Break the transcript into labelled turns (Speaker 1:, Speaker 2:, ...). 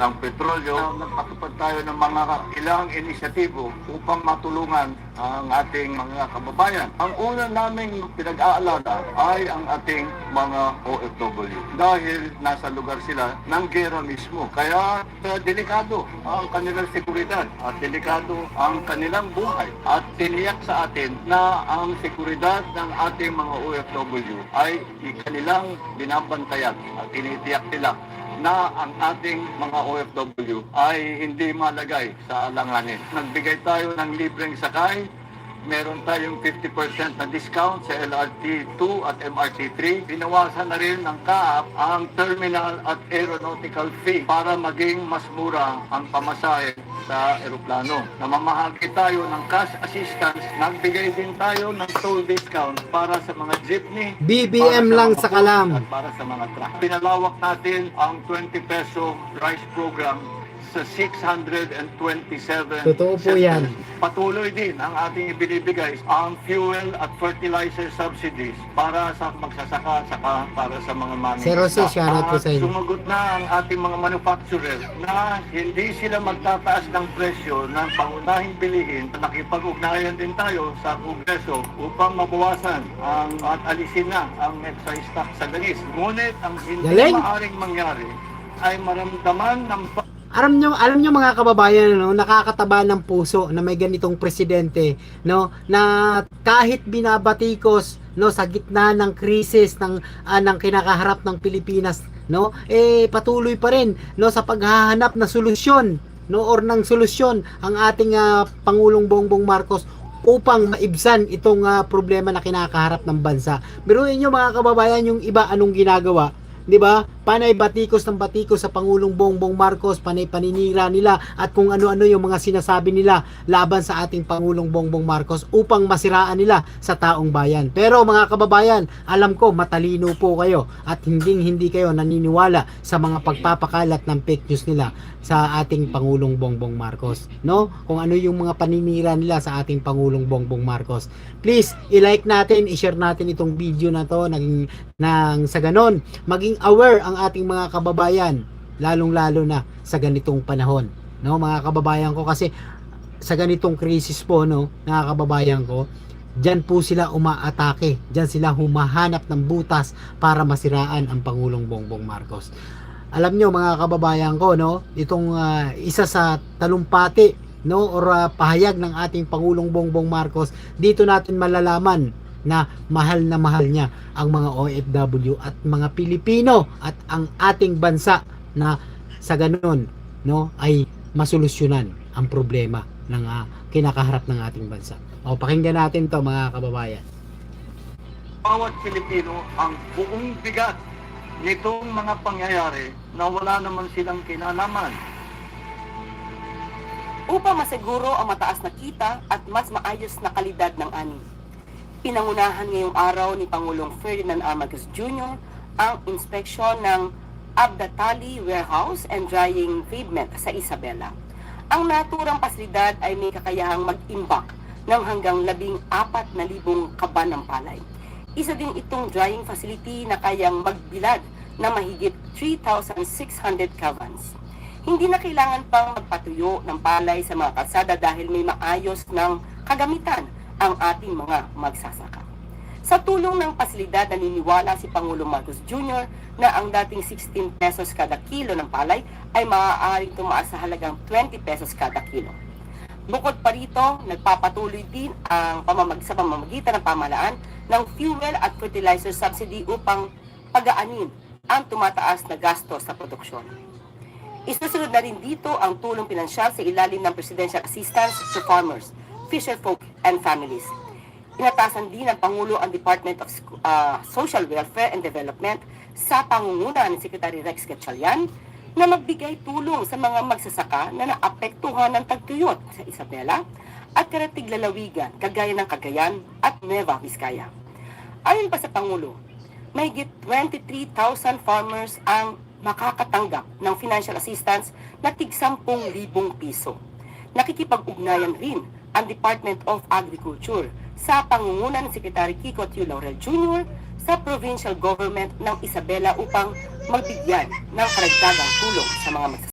Speaker 1: ng petrolyo. Nagpatupad tayo ng mga ilang inisyatibo upang matulungan ang ating mga kababayan. Ang una naming pinag-aalala ay ang ating mga OFW dahil nasa lugar sila ng gera mismo. Kaya delikado ang kanilang seguridad at delikado ang kanilang buhay. At tiniyak sa atin na ang seguridad ng ating mga OFW ay kanilang binabantayan at tinitiyak nila na ang ating mga OFW ay hindi malagay sa alanganin. Nagbigay tayo ng libreng sakay, meron tayong 50% na discount sa LRT 2 at MRT 3. Binawasan na rin ng CAAP ang terminal at aeronautical fee para maging mas mura ang pamasahe sa eroplano. Namamahagi tayo ng cash assistance. Nagbigay din tayo ng toll discount para sa mga jeepney,
Speaker 2: BBM lang sa kalam.
Speaker 1: at para sa mga truck. Pinalawak natin ang 20 peso rice program sa 627
Speaker 2: Totoo po yan.
Speaker 1: Patuloy din ang ating ibinibigay ang fuel at fertilizer subsidies para sa magsasaka saka para sa mga manufacturer.
Speaker 2: Sir Jose, shoutout po sa inyo.
Speaker 1: Sumagot na ang ating mga manufacturer na hindi sila magtataas ng presyo ng pangunahing bilihin. Nakipag-ugnayan din tayo sa Kongreso upang mabawasan at alisin na ang excise tax sa langis. Ngunit ang hindi
Speaker 2: Galing!
Speaker 1: maaaring mangyari ay maramdaman ng
Speaker 2: Alam nyo mga kababayan, no, nakakataba ng puso na may ganitong presidente, no, na kahit binabatikos, no, sa gitna ng krisis ng kinakaharap ng Pilipinas, no, patuloy pa rin, no, sa paghahanap na solusyon, no, or ng solusyon ang ating Pangulong Bongbong Marcos upang maibsan itong problema na kinakaharap ng bansa. Biruin nyo mga kababayan, yung iba anong ginagawa, 'di ba? Panay batikos ng batikos sa Pangulong Bongbong Marcos, panay paninira nila at kung ano-ano yung mga sinasabi nila laban sa ating Pangulong Bongbong Marcos upang masiraan nila sa taong bayan. Pero mga kababayan, alam ko matalino po kayo at hindi kayo naniniwala sa mga pagpapakalat ng fake news nila sa ating Pangulong Bongbong Marcos, no? Kung ano yung mga paninira nila sa ating Pangulong Bongbong Marcos. Please, i-like natin, i-share natin itong video na to nang sa ganon maging aware ang ating mga kababayan, lalong-lalo na sa ganitong panahon, no mga kababayan ko, kasi sa ganitong krisis po, no, mga kababayan ko, diyan po sila umaatake, diyan sila humahanap ng butas para masiraan ang Pangulong Bongbong Marcos. Alam nyo mga kababayan ko, no, itong isa sa talumpati, no, or pahayag ng ating Pangulong Bongbong Marcos, dito natin malalaman na mahal niya ang mga OFW at mga Pilipino at ang ating bansa, na sa ganun, no, ay masolusyonan ang problema ng kinakaharap ng ating bansa. O pakinggan natin to mga kababayan.
Speaker 1: Bawat Pilipino ang buong bigat nitong mga pangyayari na wala naman silang kinalaman.
Speaker 3: Upang masiguro ang mataas na kita at mas maayos na kalidad ng ani, pinangunahan ngayong araw ni Pangulong Ferdinand R. Marcos Jr. ang inspeksyon ng Abdatali Warehouse and Drying Pavement sa Isabela. Ang naturang pasilidad ay may kakayahang mag-imbak ng hanggang 14,000 kaban ng palay. Isa din itong drying facility na kayang magbilad na mahigit 3,600 cabans. Hindi na kailangan pang magpatuyo ng palay sa mga kalsada dahil may maayos ng kagamitan ang ating mga magsasaka. Sa tulong ng pasilidad, naniniwala si Pangulong Marcos Jr. na ang dating 16 pesos kada kilo ng palay ay maaaring tumaas sa halagang 20 pesos kada kilo. Bukod pa rito, nagpapatuloy din ang sa pamamagitan ng pamahalaan ng fuel at fertilizer subsidy upang pagaanin ang tumataas na gasto sa produksyon. Isusunod na rin dito ang tulong pinansyal sa ilalim ng Presidential Assistance to Farmers, Fisherfolk and Families. Inatasan din ng Pangulo ang Department of Social Welfare and Development sa pangunguna ni Secretary Rex Gatchalian na magbigay tulong sa mga magsasaka na naapektuhan ng tagtuyot sa Isabela at Karatig Lalawigan, kagaya ng Cagayan at Nueva Vizcaya. Ayon pa sa Pangulo, mahigit 23,000 farmers ang makakatanggap ng financial assistance na tig 10,000 piso. Nakikipag-ugnayan rin ang Department of Agriculture sa pangunguna ng Secretary Kiko Tiu Laurel Jr. sa provincial government ng Isabela upang magbigyan ng karagdagang tulong sa mga magsasaka.